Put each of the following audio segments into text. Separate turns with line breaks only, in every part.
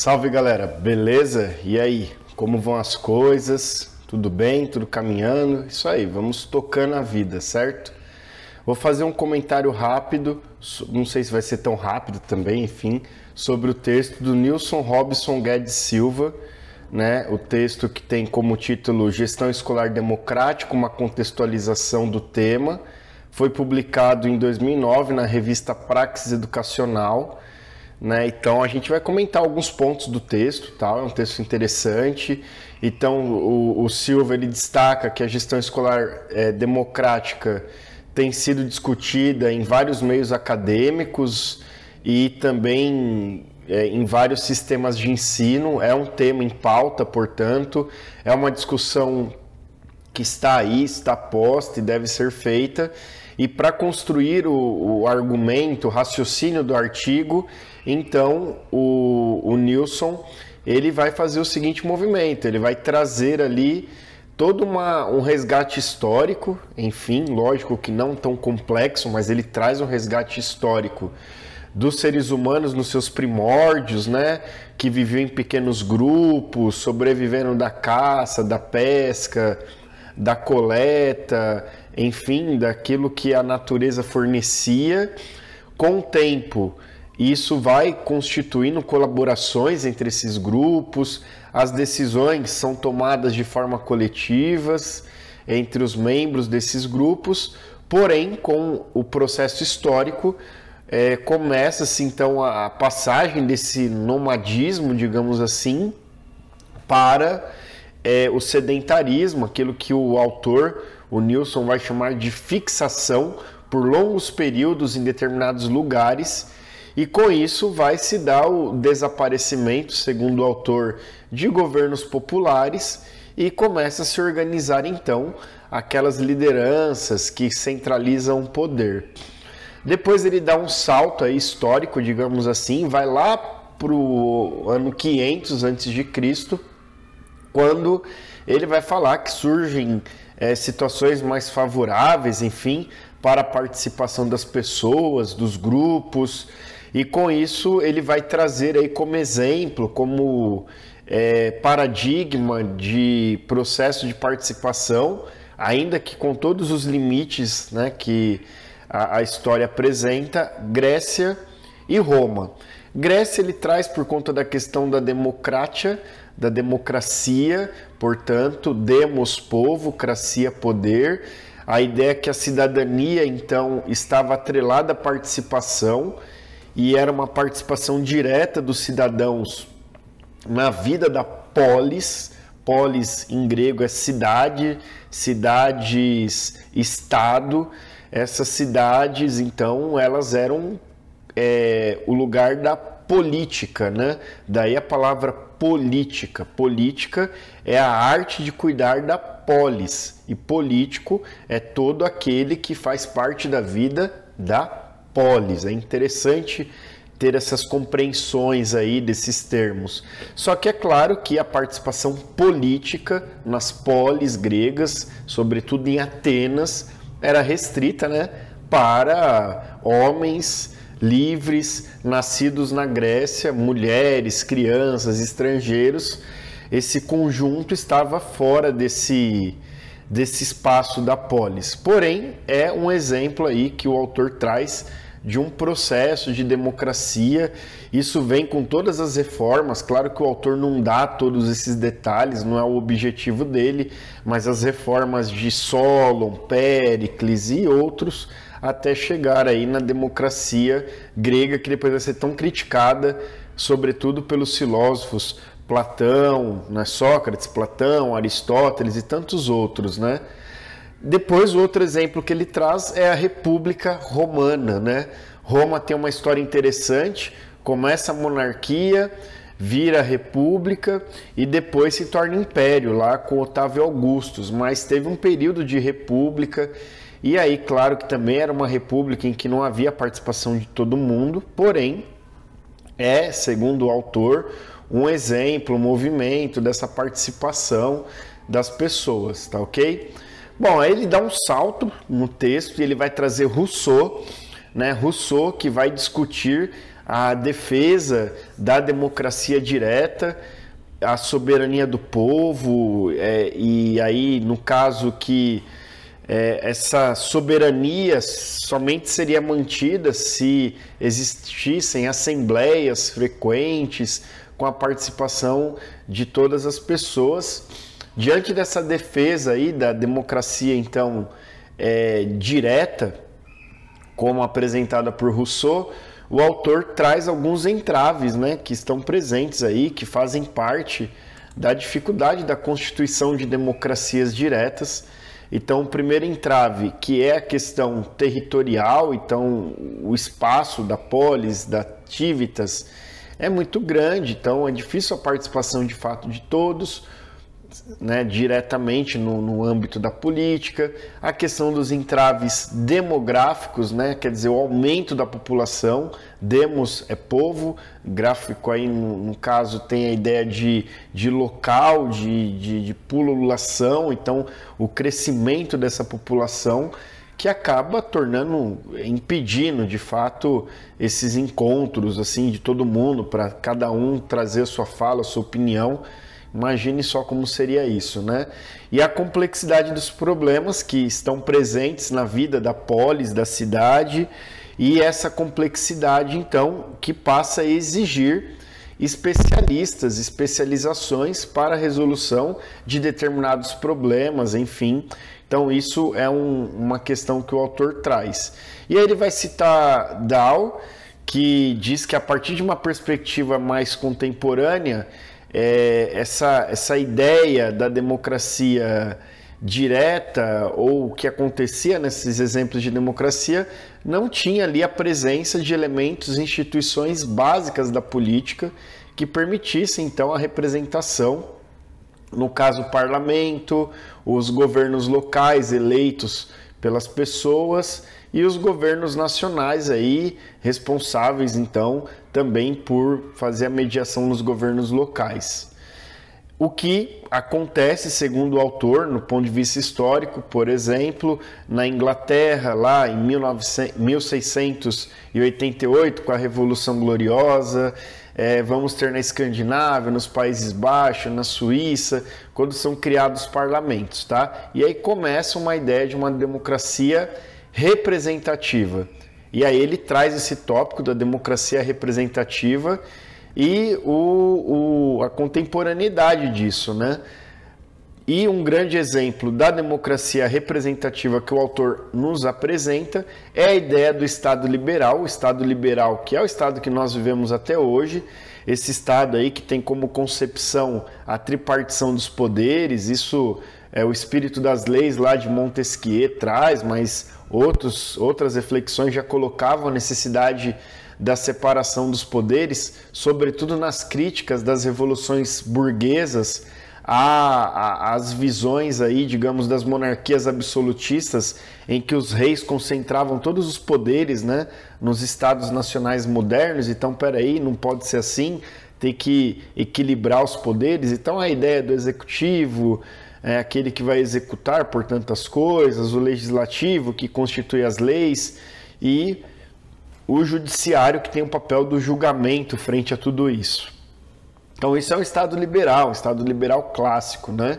Salve galera, beleza? E aí, como vão as coisas? Tudo bem? Tudo caminhando? Isso aí, vamos tocando a vida, certo? Vou fazer um comentário rápido, não sei se vai ser tão rápido também, enfim, sobre o texto do Nilson Robson Guedes Silva, né? O texto que tem como título Gestão Escolar Democrática, uma contextualização do tema. Foi publicado em 2009 na revista Praxis Educacional. Né? Então a gente vai comentar alguns pontos do texto, tá? É um texto interessante. Então o Silva ele destaca que a gestão escolar democrática tem sido discutida em vários meios acadêmicos e também em vários sistemas de ensino. É um tema em pauta, portanto, é uma discussão que está aí, está posta e deve ser feita. E para construir o argumento, o raciocínio do artigo, então o Nilson ele vai fazer o seguinte movimento, ele vai trazer ali todo um resgate histórico, enfim, lógico que não tão complexo, mas ele traz um resgate histórico dos seres humanos nos seus primórdios, né, que viviam em pequenos grupos, sobreviveram da caça, da pesca, da coleta, enfim, daquilo que a natureza fornecia. Com o tempo, isso vai constituindo colaborações entre esses grupos, as decisões são tomadas de forma coletivas entre os membros desses grupos, porém, com o processo histórico, começa-se então a passagem desse nomadismo, digamos assim, para o sedentarismo, aquilo que o autor, o Nilson, vai chamar de fixação por longos períodos em determinados lugares, e com isso vai se dar o desaparecimento, segundo o autor, de governos populares, e começa a se organizar então aquelas lideranças que centralizam o poder. Depois ele dá um salto aí histórico, digamos assim, vai lá para o ano 500 a.C., quando ele vai falar que surgem situações mais favoráveis, enfim, para a participação das pessoas, dos grupos, e com isso ele vai trazer aí como exemplo, como paradigma de processo de participação, ainda que com todos os limites, né, que a história apresenta, Grécia e Roma. Grécia ele traz por conta da questão da democracia, portanto, demos povo, cracia poder. A ideia é que a cidadania, então, estava atrelada à participação e era uma participação direta dos cidadãos na vida da polis. Polis em grego é cidade, cidades, estado. Essas cidades, então, elas eram o lugar da política, né? Daí a palavra política. Política é a arte de cuidar da polis, e político é todo aquele que faz parte da vida da polis. É interessante ter essas compreensões aí desses termos. Só que é claro que a participação política nas polis gregas, sobretudo em Atenas, era restrita, né, para homens livres, nascidos na Grécia, mulheres, crianças, estrangeiros. Esse conjunto estava fora desse espaço da polis. Porém, é um exemplo aí que o autor traz de um processo de democracia. Isso vem com todas as reformas. Claro que o autor não dá todos esses detalhes, não é o objetivo dele, mas as reformas de Solon, Péricles e outros, até chegar aí na democracia grega, que depois vai ser tão criticada, sobretudo pelos filósofos Platão, né? Sócrates, Platão, Aristóteles e tantos outros, né? Depois, o outro exemplo que ele traz é a República Romana, né? Roma tem uma história interessante, começa a monarquia, vira república e depois se torna império lá com Otávio Augustus, mas teve um período de república. E aí, claro que também era uma república em que não havia participação de todo mundo, porém, segundo o autor, um exemplo, um movimento dessa participação das pessoas, tá ok? Bom, aí ele dá um salto no texto e ele vai trazer Rousseau, né? Rousseau que vai discutir a defesa da democracia direta, a soberania do povo, e aí, no caso que essa soberania somente seria mantida se existissem assembleias frequentes com a participação de todas as pessoas. Diante dessa defesa aí da democracia, então, direta, como apresentada por Rousseau, o autor traz alguns entraves, né, que estão presentes aí, que fazem parte da dificuldade da constituição de democracias diretas. Então, o primeiro entrave, que é a questão territorial, então o espaço da polis, da civitas, é muito grande, então é difícil a participação de fato de todos, né, diretamente no âmbito da política. A questão dos entraves demográficos, né, quer dizer, o aumento da população, demos é povo, gráfico aí no caso tem a ideia de local, de pululação, então o crescimento dessa população que acaba impedindo de fato esses encontros assim de todo mundo, para cada um trazer a sua fala, a sua opinião. Imagine só como seria isso, né? E a complexidade dos problemas que estão presentes na vida da polis, da cidade, e essa complexidade, então, que passa a exigir especialistas, especializações para a resolução de determinados problemas, enfim. Então, isso é uma questão que o autor traz. E aí ele vai citar Dow, que diz que a partir de uma perspectiva mais contemporânea, essa ideia da democracia direta, ou o que acontecia nesses exemplos de democracia, não tinha ali a presença de elementos e instituições básicas da política que permitissem então a representação, no caso o parlamento, os governos locais eleitos pelas pessoas e os governos nacionais aí responsáveis então também por fazer a mediação nos governos locais. O que acontece, segundo o autor, no ponto de vista histórico, por exemplo, na Inglaterra, lá em 1688, com a Revolução Gloriosa, vamos ter na Escandinávia, nos Países Baixos, na Suíça, quando são criados parlamentos, tá? E aí começa uma ideia de uma democracia representativa. E aí ele traz esse tópico da democracia representativa e a contemporaneidade disso, né? E um grande exemplo da democracia representativa que o autor nos apresenta é a ideia do Estado liberal, o Estado liberal que é o Estado que nós vivemos até hoje, esse Estado aí que tem como concepção a tripartição dos poderes. Isso é o espírito das leis lá de Montesquieu traz, mas outras reflexões já colocavam a necessidade da separação dos poderes, sobretudo nas críticas das revoluções burguesas às visões aí, digamos, das monarquias absolutistas, em que os reis concentravam todos os poderes, né, nos estados nacionais modernos. Então, peraí, não pode ser assim, tem que equilibrar os poderes. Então, a ideia do executivo é aquele que vai executar, portanto, as coisas, o legislativo que constitui as leis e o judiciário que tem o papel do julgamento frente a tudo isso. Então isso é um Estado liberal clássico, né?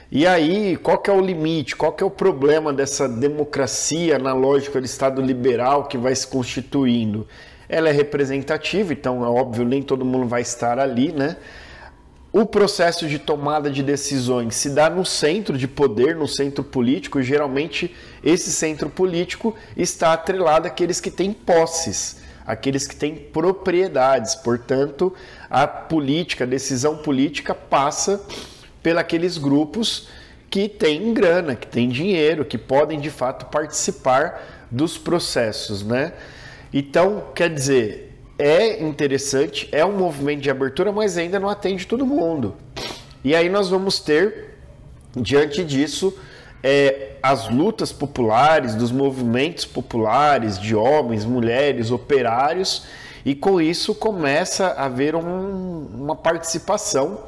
E aí, qual que é o limite, qual que é o problema dessa democracia na lógica do Estado liberal que vai se constituindo? Ela é representativa, então é óbvio, nem todo mundo vai estar ali, né? O processo de tomada de decisões se dá no centro de poder, no centro político, e geralmente esse centro político está atrelado àqueles que têm posses, aqueles que têm propriedades. Portanto, a decisão política passa pelos grupos que têm grana, que têm dinheiro, que podem de fato participar dos processos, né? Então, quer dizer, é interessante, é um movimento de abertura, mas ainda não atende todo mundo. E aí nós vamos ter, diante disso, as lutas populares, dos movimentos populares, de homens, mulheres, operários, e com isso começa a haver uma participação,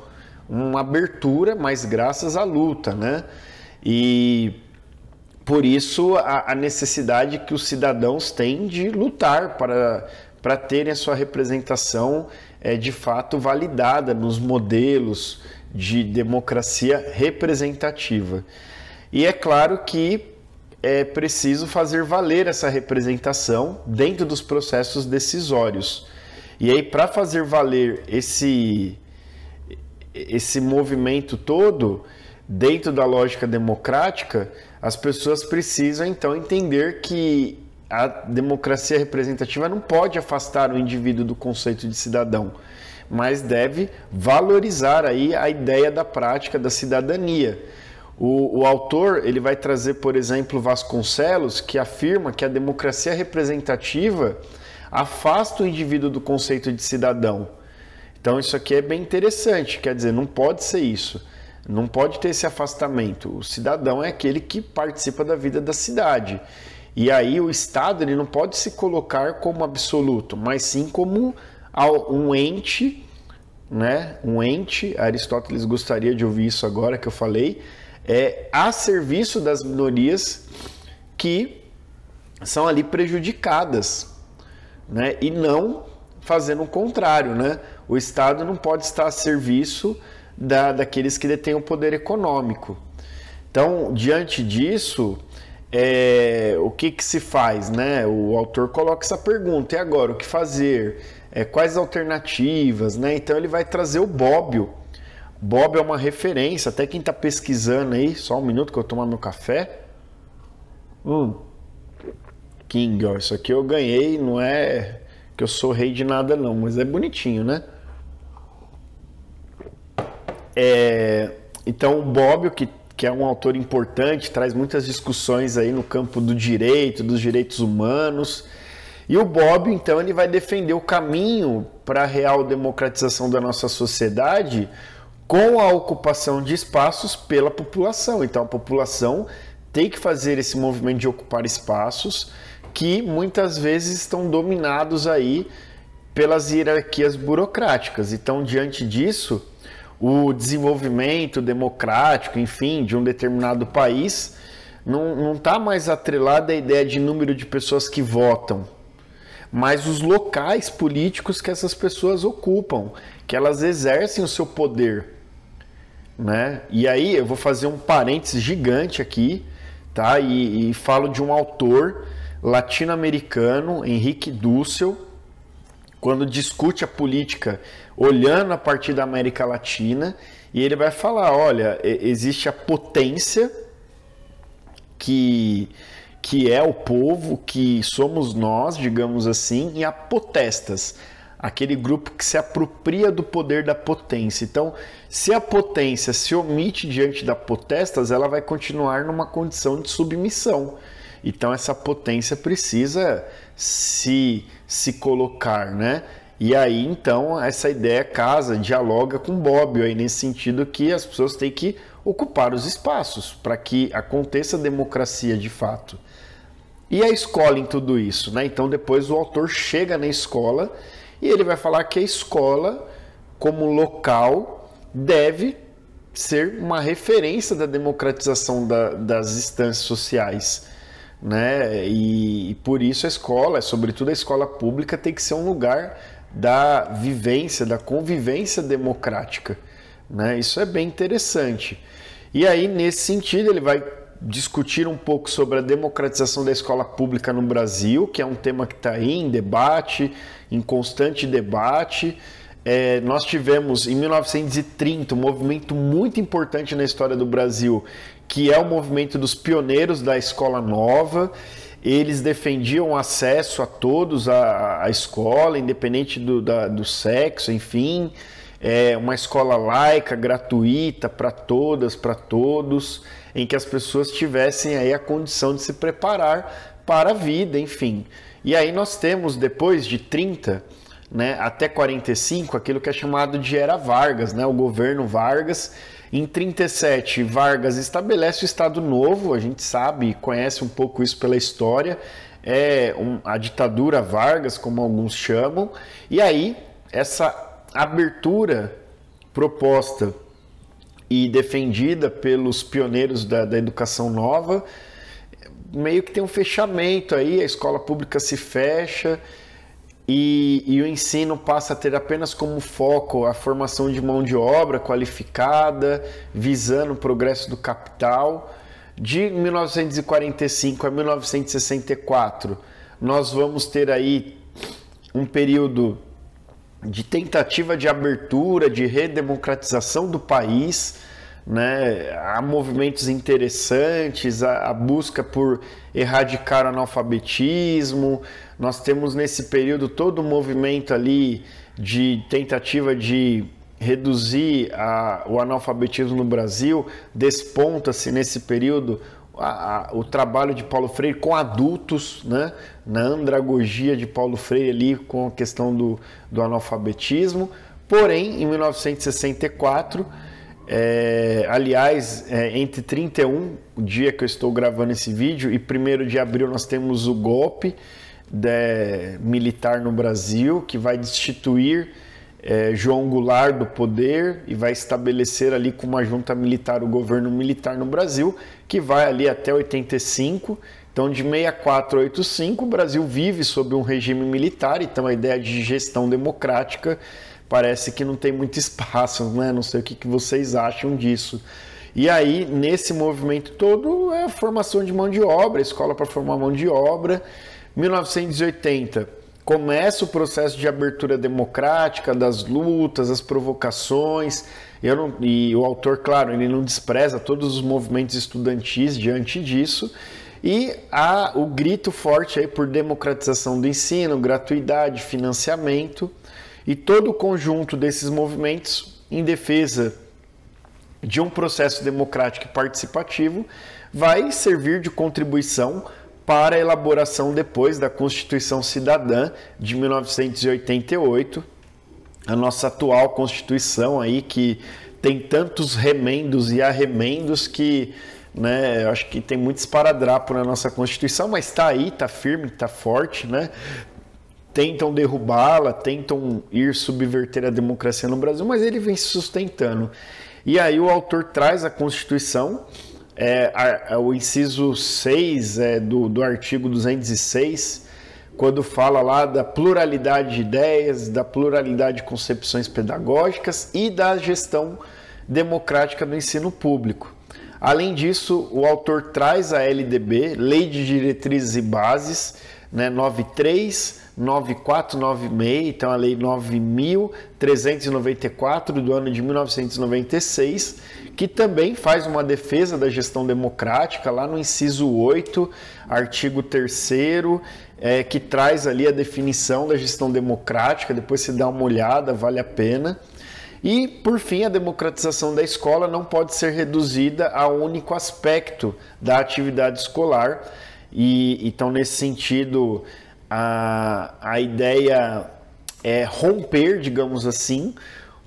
uma abertura, mas graças à luta, né? E por isso a necessidade que os cidadãos têm de lutar para terem a sua representação de fato validada nos modelos de democracia representativa. E é claro que é preciso fazer valer essa representação dentro dos processos decisórios. E aí, para fazer valer esse movimento todo, dentro da lógica democrática, as pessoas precisam então entender que a democracia representativa não pode afastar o indivíduo do conceito de cidadão, mas deve valorizar aí a ideia da prática da cidadania. O autor ele vai trazer, por exemplo, Vasconcelos, que afirma que a democracia representativa afasta o indivíduo do conceito de cidadão. Então isso aqui é bem interessante, quer dizer, não pode ser isso, não pode ter esse afastamento. O cidadão é aquele que participa da vida da cidade. E aí o Estado ele não pode se colocar como absoluto, mas sim como um ente, né? Um ente, Aristóteles gostaria de ouvir isso agora que eu falei, a serviço das minorias que são ali prejudicadas, né? E não fazendo o contrário, né? O Estado não pode estar a serviço daqueles que detêm o poder econômico. Então, diante disso, o que se faz, né? O autor coloca essa pergunta: e agora, o que fazer? Quais alternativas, né? Então ele vai trazer o Bobbio. Bobbio é uma referência, até quem está pesquisando aí, só um minuto que eu tomar meu café. King, ó, isso aqui eu ganhei, não é que eu sou rei de nada não, mas é bonitinho, né? Então o Bobbio, que é um autor importante, traz muitas discussões aí no campo do direito, dos direitos humanos. E o Bobbio, então, ele vai defender o caminho para a real democratização da nossa sociedade com a ocupação de espaços pela população. Então a população tem que fazer esse movimento de ocupar espaços que muitas vezes estão dominados aí pelas hierarquias burocráticas. Então, diante disso, o desenvolvimento democrático, enfim, de um determinado país não está mais atrelado à ideia de número de pessoas que votam, mas os locais políticos que essas pessoas ocupam, que elas exercem o seu poder, né? E aí eu vou fazer um parênteses gigante aqui, tá? E falo de um autor latino-americano, Henrique Dussel, quando discute a política olhando a partir da América Latina, e ele vai falar, olha, existe a potência que é o povo, que somos nós, digamos assim, e a potestas, aquele grupo que se apropria do poder da potência. Então, se a potência se omite diante da potestas, ela vai continuar numa condição de submissão. Então, essa potência precisa se colocar, né? E aí, então, essa ideia casa, dialoga com Bobbio, aí, nesse sentido que as pessoas têm que ocupar os espaços para que aconteça a democracia de fato. E a escola em tudo isso, né? Então, depois o autor chega na escola e ele vai falar que a escola, como local, deve ser uma referência da democratização das instâncias sociais, né? E por isso a escola, sobretudo a escola pública, tem que ser um lugar da vivência, da convivência democrática, né? Isso é bem interessante. E aí, nesse sentido, ele vai discutir um pouco sobre a democratização da escola pública no Brasil, que é um tema que está aí em debate, em constante debate. Nós tivemos, em 1930, um movimento muito importante na história do Brasil, que é o movimento dos pioneiros da Escola Nova. Eles defendiam acesso a todos à escola, independente do sexo, enfim. Uma escola laica, gratuita, para todas, para todos, em que as pessoas tivessem aí a condição de se preparar para a vida, enfim. E aí nós temos, depois de 30, né, até 45, aquilo que é chamado de Era Vargas, né, o governo Vargas. Em 37, Vargas estabelece o Estado Novo, a gente sabe, conhece um pouco isso pela história, a ditadura Vargas, como alguns chamam, e aí essa abertura proposta e defendida pelos pioneiros da educação nova, meio que tem um fechamento aí, a escola pública se fecha, e o ensino passa a ter apenas como foco a formação de mão de obra qualificada, visando o progresso do capital. De 1945 a 1964, nós vamos ter aí um período de tentativa de abertura, de redemocratização do país, né? Há movimentos interessantes, a busca por erradicar o analfabetismo. Nós temos nesse período todo um movimento ali de tentativa de reduzir o analfabetismo no Brasil. Desponta-se nesse período o trabalho de Paulo Freire com adultos, né? Na andragogia de Paulo Freire ali com a questão do analfabetismo. Porém, em 1964, aliás, entre 31, o dia que eu estou gravando esse vídeo, e 1º de abril nós temos o golpe militar no Brasil, que vai destituir João Goulart do poder e vai estabelecer ali com uma junta militar o governo militar no Brasil, que vai ali até 85. Então, de 64 a 85, o Brasil vive sob um regime militar, então a ideia de gestão democrática parece que não tem muito espaço, né? Não sei o que vocês acham disso. E aí, nesse movimento todo, é a formação de mão de obra, escola para formar mão de obra. 1980, começa o processo de abertura democrática, das lutas, as provocações. E o autor, claro, ele não despreza todos os movimentos estudantis diante disso. E há o grito forte aí por democratização do ensino, gratuidade, financiamento. E todo o conjunto desses movimentos em defesa de um processo democrático e participativo vai servir de contribuição para a elaboração depois da Constituição Cidadã de 1988, a nossa atual Constituição aí que tem tantos remendos e arremendos que, né, eu acho que tem muito esparadrapo na nossa Constituição, mas está aí, está firme, está forte, né? Tentam derrubá-la, tentam ir subverter a democracia no Brasil, mas ele vem se sustentando. E aí o autor traz a Constituição, o inciso 6 do artigo 206, quando fala lá da pluralidade de ideias, da pluralidade de concepções pedagógicas e da gestão democrática do ensino público. Além disso, o autor traz a LDB, Lei de Diretrizes e Bases, né, 93, 94, 96, então a Lei 9.394 do ano de 1996, que também faz uma defesa da gestão democrática, lá no inciso 8, artigo 3º, que traz ali a definição da gestão democrática, depois se dá uma olhada, vale a pena. E, por fim, a democratização da escola não pode ser reduzida a um único aspecto da atividade escolar. E então, nesse sentido, a ideia é romper, digamos assim,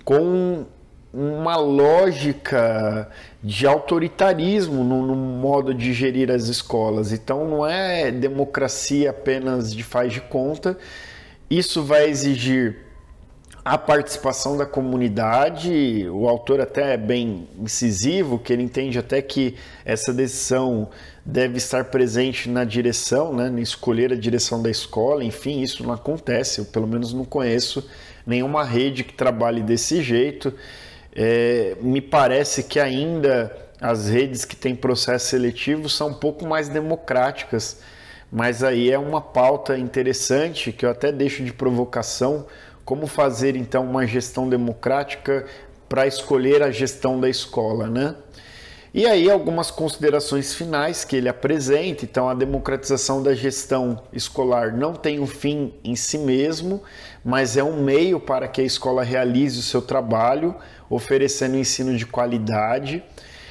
com uma lógica de autoritarismo no modo de gerir as escolas. Então, não é democracia apenas de faz de conta. Isso vai exigir a participação da comunidade. O autor até é bem incisivo, que ele entende até que essa decisão deve estar presente na direção, né, em escolher a direção da escola. Enfim, isso não acontece, eu pelo menos não conheço nenhuma rede que trabalhe desse jeito. Me parece que ainda as redes que têm processo seletivo são um pouco mais democráticas, mas aí é uma pauta interessante que eu até deixo de provocação. Como fazer, então, uma gestão democrática para escolher a gestão da escola, né? E aí, algumas considerações finais que ele apresenta. Então, a democratização da gestão escolar não tem um fim em si mesmo, mas é um meio para que a escola realize o seu trabalho, oferecendo ensino de qualidade.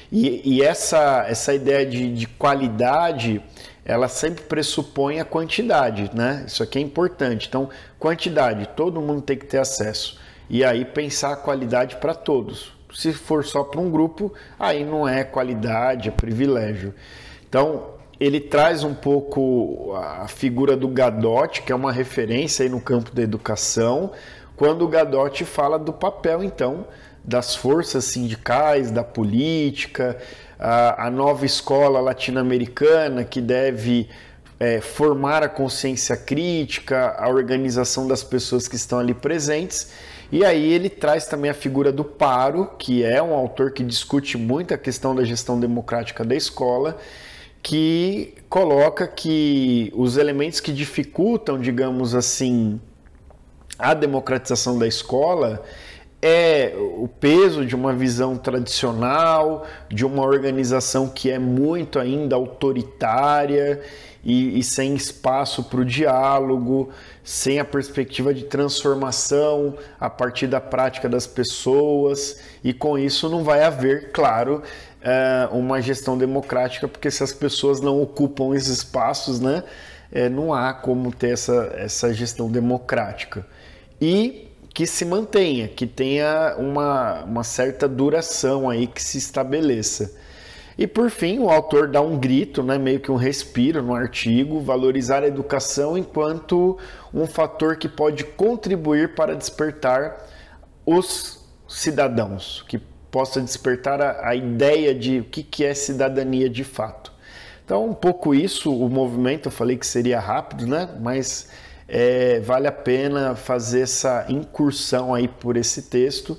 E essa ideia de qualidade, ela sempre pressupõe a quantidade, né? Isso aqui é importante. Então, quantidade, todo mundo tem que ter acesso. E aí pensar a qualidade para todos. Se for só para um grupo, aí não é qualidade, é privilégio. Então, ele traz um pouco a figura do Gadotti, que é uma referência aí no campo da educação, quando o Gadotti fala do papel, então, das forças sindicais, da política, a nova escola latino-americana que deve formar a consciência crítica, a organização das pessoas que estão ali presentes. E aí ele traz também a figura do Paro, que é um autor que discute muito a questão da gestão democrática da escola, que coloca que os elementos que dificultam, digamos assim, a democratização da escola é o peso de uma visão tradicional, de uma organização que é muito ainda autoritária e sem espaço para o diálogo, sem a perspectiva de transformação a partir da prática das pessoas, e com isso não vai haver, claro, uma gestão democrática, porque se as pessoas não ocupam esses espaços, né, não há como ter essa gestão democrática. E que se mantenha, que tenha uma certa duração aí, que se estabeleça. E por fim, o autor dá um grito, né, meio que um respiro no artigo: valorizar a educação enquanto um fator que pode contribuir para despertar os cidadãos, que possa despertar a ideia de o que é cidadania de fato. Então, um pouco isso, o movimento, eu falei que seria rápido, né, mas vale a pena fazer essa incursão aí por esse texto.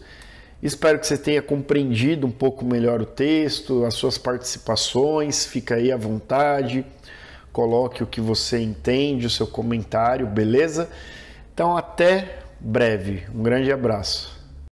Espero que você tenha compreendido um pouco melhor o texto, as suas participações. Fica aí à vontade, coloque o que você entende, o seu comentário, beleza? Então até breve, um grande abraço.